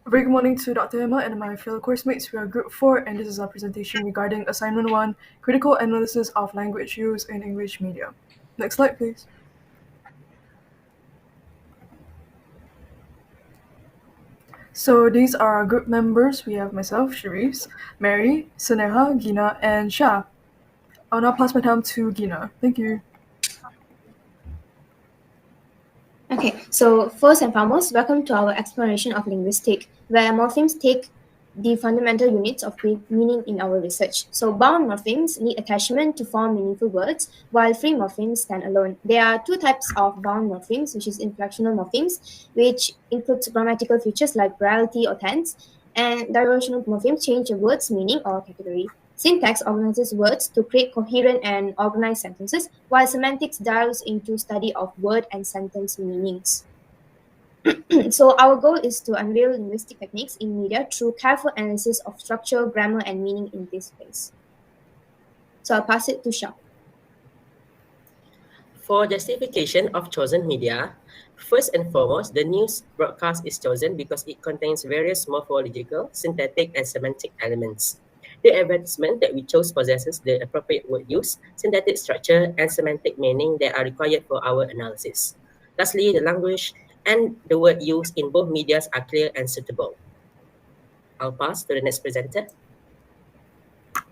A very good morning to Dr. Emma and my fellow course mates. We are Group 4, and this is our presentation regarding Assignment 1, Critical Analysis of Language Use in English Media. Next slide, please. So these are our group members. We have myself, Sharice, Mary, Saneha, Gina, and Shah. I'll now pass my time to Gina. Thank you. Okay, so first and foremost, welcome to our exploration of linguistics, where morphemes take the fundamental units of meaning in our research. So bound morphemes need attachment to form meaningful words, while free morphemes stand alone. There are two types of bound morphemes, which is inflectional morphemes, which includes grammatical features like plurality or tense, and derivational morphemes change a word's meaning or category. Syntax organizes words to create coherent and organized sentences, while semantics dives into study of word and sentence meanings. So our goal is to unveil linguistic techniques in media through careful analysis of structure, grammar, and meaning in this space. So I'll pass it to Shah. For justification of chosen media, first and foremost, the news broadcast is chosen because it contains various morphological, syntactic, and semantic elements. The advertisement that we chose possesses the appropriate word use, syntactic structure, and semantic meaning that are required for our analysis. Lastly, the language and the word use in both medias are clear and suitable. I'll pass to the next presenter.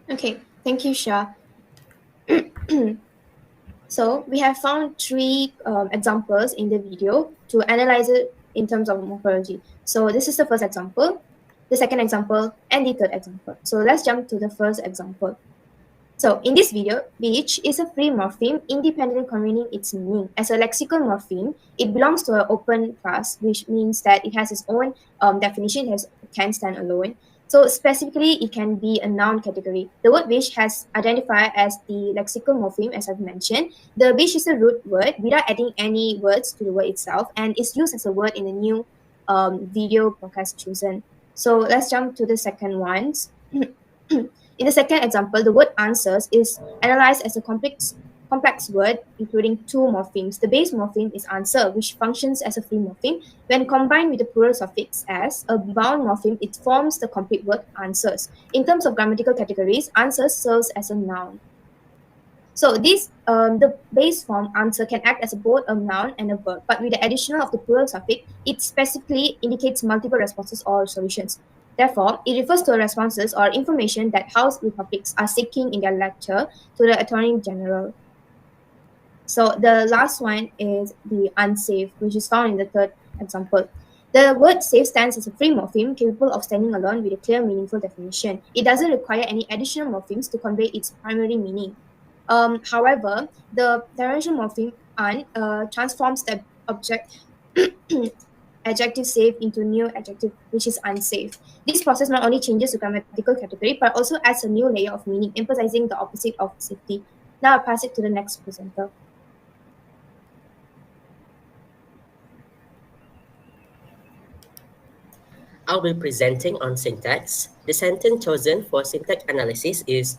Okay, thank you, Shah. So we have found three examples in the video to analyze it in terms of morphology. So this is the first example, the second example, and the third example. So let's jump to the first example. So in this video, beach is a free morpheme independently conveying its meaning. As a lexical morpheme, it belongs to an open class, which means that it has its own definition, it can stand alone. So specifically, it can be a noun category. The word beach has identified as the lexical morpheme, as I've mentioned. The beach is a root word without adding any words to the word itself, and is used as a word in the new video podcast chosen. So let's jump to the second ones. In the second example, the word answers is analyzed as a complex word including two morphemes. The base morpheme is answer, which functions as a free morpheme. When combined with the plural suffix as a bound morpheme, it forms the complete word answers. In terms of grammatical categories, answers serves as a noun. So the base form answer can act as both a noun and a verb, but with the addition of the plural suffix, it specifically indicates multiple responses or solutions. Therefore, it refers to responses or information that House Republics are seeking in their lecture to the Attorney General. So the last one is the unsafe, which is found in the third example. The word safe stands as a free morpheme capable of standing alone with a clear, meaningful definition. It doesn't require any additional morphemes to convey its primary meaning. However, the derivational morpheme un transforms the object adjective safe into new adjective, which is unsafe. This process not only changes the grammatical category, but also adds a new layer of meaning, emphasizing the opposite of safety. Now I'll pass it to the next presenter. I'll be presenting on syntax. The sentence chosen for syntax analysis is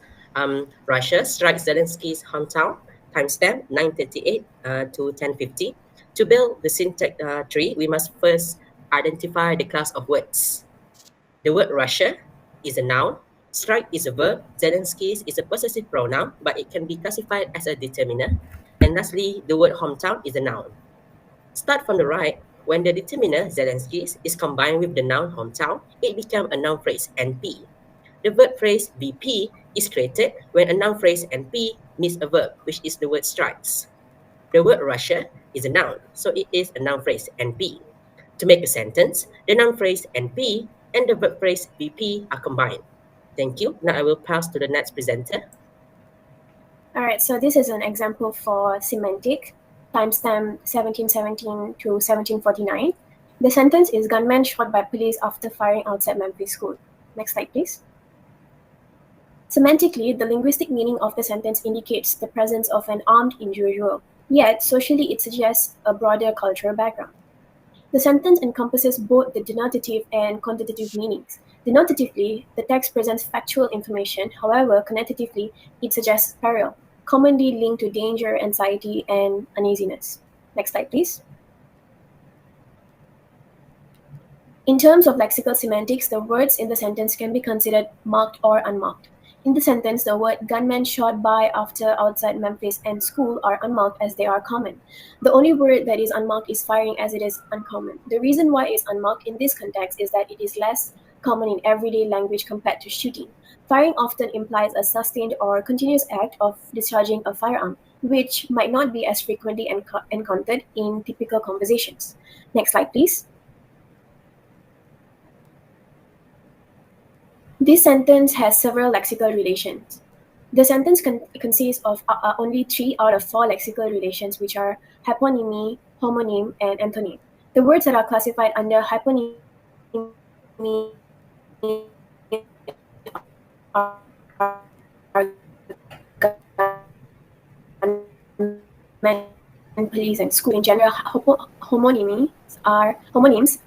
Russia strikes Zelensky's hometown, timestamp 9:38 to 10:50. To build the syntax tree, we must first identify the class of words. The word Russia is a noun, strike is a verb, Zelensky's is a possessive pronoun, but it can be classified as a determiner. And lastly, the word hometown is a noun. Start from the right. When the determiner, Zelensky's, is combined with the noun hometown, it becomes a noun phrase, NP. The verb phrase VP is created when a noun phrase NP meets a verb, which is the word strikes. The word Russia is a noun, so it is a noun phrase, NP. To make a sentence, the noun phrase NP and the verb phrase VP are combined. Thank you. Now I will pass to the next presenter. All right, so this is an example for semantic, timestamp 1717 to 1749. The sentence is gunman shot by police after firing outside Memphis School. Next slide, please. Semantically, the linguistic meaning of the sentence indicates the presence of an armed individual, yet socially it suggests a broader cultural background. The sentence encompasses both the denotative and quantitative meanings. Denotatively, the text presents factual information, however, connotatively, it suggests peril, commonly linked to danger, anxiety, and uneasiness. Next slide, please. In terms of lexical semantics, the words in the sentence can be considered marked or unmarked. In the sentence, the word gunman shot by after outside Memphis and school are unmarked as they are common. The only word that is unmarked is firing, as it is uncommon. The reason why it's unmarked in this context is that it is less common in everyday language compared to shooting. Firing often implies a sustained or continuous act of discharging a firearm, which might not be as frequently encountered in typical conversations. Next slide, please. This sentence has several lexical relations. The sentence consists of only 3 out of 4 lexical relations, which are hyponymy, homonym, and antonym. The words that are classified under hyponymy and police and school. In general, homonyms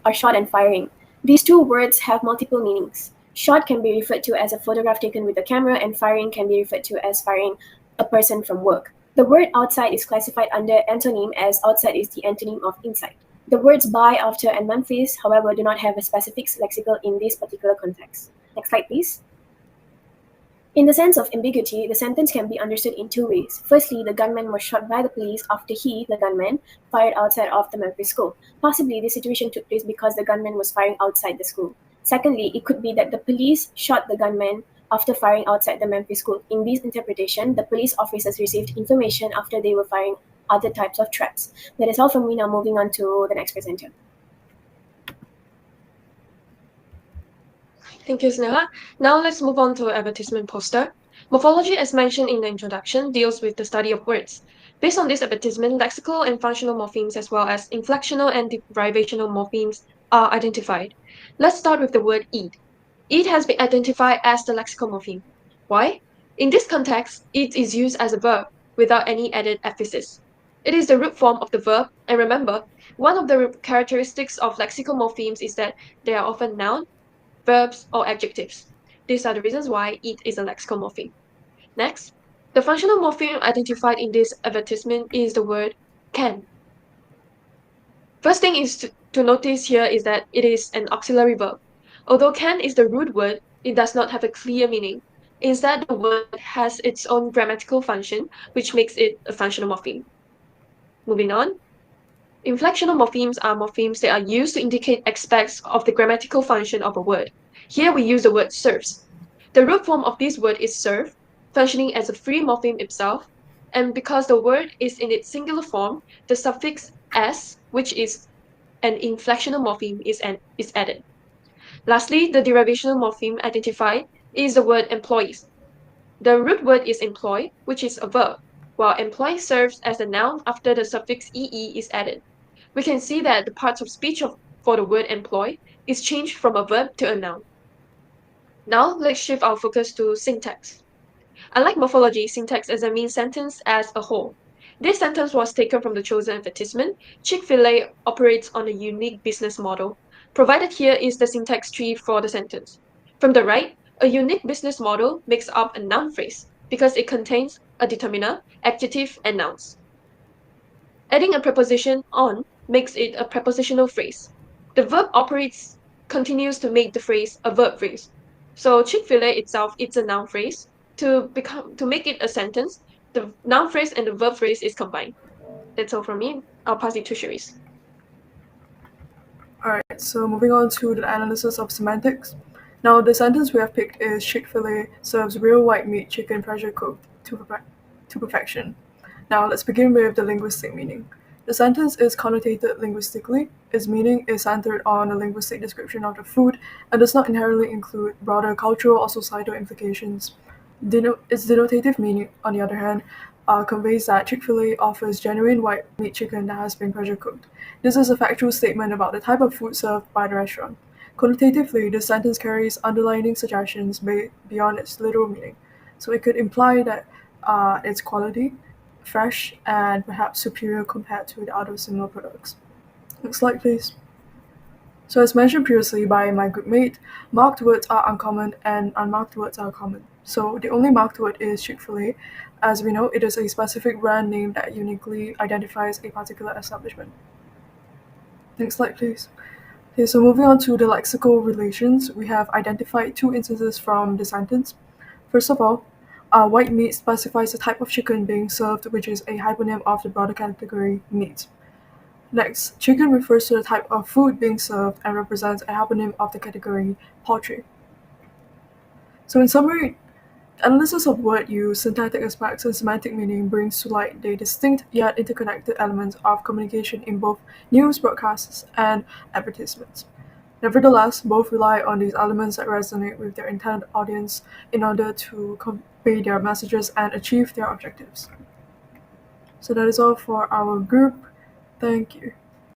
are shot and firing. These two words have multiple meanings. Shot can be referred to as a photograph taken with a camera, and firing can be referred to as firing a person from work. The word outside is classified under antonym, as outside is the antonym of inside. The words by, after, and Memphis, however, do not have a specific lexical in this particular context. Next slide, please. In the sense of ambiguity, the sentence can be understood in 2 ways. Firstly, the gunman was shot by the police after he, the gunman, fired outside of the Memphis school. Possibly, this situation took place because the gunman was firing outside the school. Secondly, it could be that the police shot the gunman after firing outside the Memphis school. In this interpretation, the police officers received information after they were firing other types of threats. That is all from me. Now moving on to the next presenter. Thank you, Sneha. Now let's move on to advertisement poster. Morphology, as mentioned in the introduction, deals with the study of words. Based on this advertisement, lexical and functional morphemes as well as inflectional and derivational morphemes are identified. Let's start with the word eat. Eat has been identified as the lexical morpheme. Why? In this context, eat is used as a verb without any added emphasis. It is the root form of the verb, and remember, one of the characteristics of lexical morphemes is that they are often noun, verbs, or adjectives. These are the reasons why it is a lexical morpheme. Next, the functional morpheme identified in this advertisement is the word can. First thing is to notice here is that it is an auxiliary verb. Although can is the root word, it does not have a clear meaning. Instead, the word has its own grammatical function, which makes it a functional morpheme. Moving on, inflectional morphemes are morphemes that are used to indicate aspects of the grammatical function of a word. Here we use the word serves. The root form of this word is serve, functioning as a free morpheme itself, and because the word is in its singular form, the suffix s, which is an inflectional morpheme, is added. Lastly, the derivational morpheme identified is the word employees. The root word is employ, which is a verb, while employ serves as a noun after the suffix ee is added. We can see that the parts of speech for the word employ is changed from a verb to a noun. Now let's shift our focus to syntax. Unlike morphology, syntax examines sentence as a whole. This sentence was taken from the chosen advertisement. Chick-fil-A operates on a unique business model. Provided here is the syntax tree for the sentence. From the right, a unique business model makes up a noun phrase because it contains a determiner, adjective, and nouns. Adding a preposition on makes it a prepositional phrase. The verb operates continues to make the phrase a verb phrase. So Chick-fil-A itself, it's a noun phrase. To make it a sentence, the noun phrase and the verb phrase is combined. That's all from me. I'll pass it to Cherise. Alright, so moving on to the analysis of semantics. Now, the sentence we have picked is Chick-fil-A serves real white meat chicken pressure cooked to perfection. Now, let's begin with the linguistic meaning. The sentence is connotated linguistically. Its meaning is centered on a linguistic description of the food and does not inherently include broader cultural or societal implications. Its denotative meaning, on the other hand, conveys that Chick-fil-A offers genuine white meat chicken that has been pressure cooked. This is a factual statement about the type of food served by the restaurant. Connotatively, this sentence carries underlining suggestions beyond its literal meaning. So it could imply that its quality, fresh, and perhaps superior compared to the other similar products. Next slide, please. So as mentioned previously by my good mate, marked words are uncommon and unmarked words are common. So the only marked word is Chick-fil-A. As we know, it is a specific brand name that uniquely identifies a particular establishment. Next slide, please. Okay, so moving on to the lexical relations, we have identified two instances from the sentence. First of all, white meat specifies the type of chicken being served, which is a hyponym of the broader category meat. Next, chicken refers to the type of food being served and represents a hyponym of the category poultry. So in summary, analysis of word use, syntactic aspects, and semantic meaning brings to light the distinct yet interconnected elements of communication in both news broadcasts and advertisements. Nevertheless, both rely on these elements that resonate with their intended audience in order to convey their messages and achieve their objectives. So that is all for our group. Thank you.